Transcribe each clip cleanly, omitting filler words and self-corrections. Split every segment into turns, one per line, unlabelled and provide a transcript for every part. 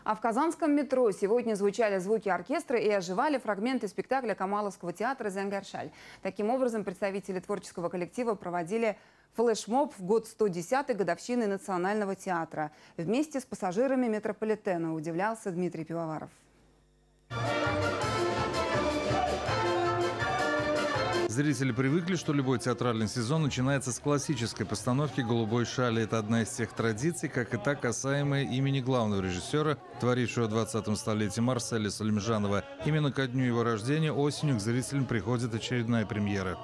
А в казанском метро сегодня звучали звуки оркестра и оживали фрагменты спектакля Камаловского театра «Зянгаршаль». Таким образом, представители творческого коллектива проводили флешмоб в год 110-й годовщины Национального театра. Вместе с пассажирами метрополитена, удивлялся Дмитрий Пивоваров.
Зрители привыкли, что любой театральный сезон начинается с классической постановки «Голубой шали». Это одна из тех традиций, как и та, касаемая имени главного режиссера, творившего в 20 столетии Марселя Салимжанова. Именно ко дню его рождения осенью к зрителям приходит очередная премьера.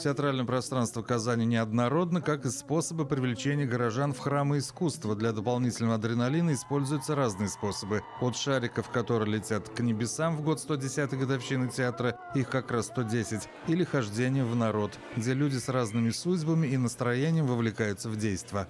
Театральное пространство Казани неоднородно, как и способы привлечения горожан в храмы искусства. Для дополнительного адреналина используются разные способы. От шариков, которые летят к небесам в год 110-й годовщины театра, их как раз 110, или хождение в народ, где люди с разными судьбами и настроением вовлекаются в действо.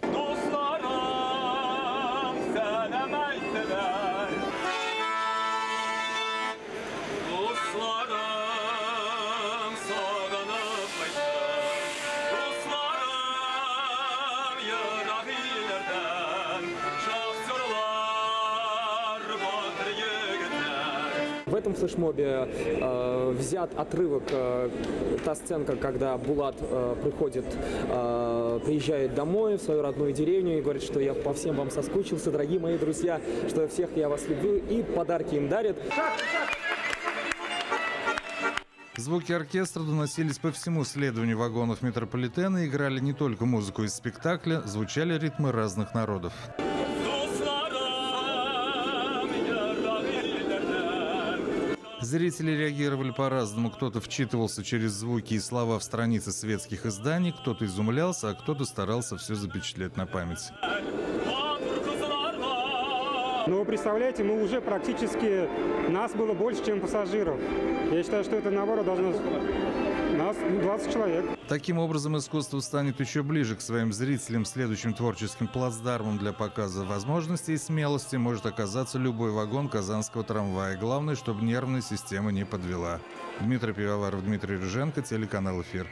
В этом флешмобе взят отрывок, та сценка, когда Булат приезжает домой в свою родную деревню и говорит, что я по всем вам соскучился, дорогие мои друзья, что всех я вас люблю, и подарки им дарят.
Звуки оркестра доносились по всему следованию вагонов метрополитена, играли не только музыку из спектакля, звучали ритмы разных народов. Зрители реагировали по-разному. Кто-то вчитывался через звуки и слова в страницы светских изданий, кто-то изумлялся, а кто-то старался все запечатлеть на память.
Но вы представляете, мы уже практически, нас было больше, чем пассажиров. Я считаю, что это наоборот должно... Нас 20 человек.
Таким образом, искусство станет еще ближе к своим зрителям. Следующим творческим плацдармом для показа возможностей и смелости может оказаться любой вагон казанского трамвая. Главное, чтобы нервная система не подвела. Дмитрий Пивоваров, Дмитрий Рыженко, телеканал «Эфир».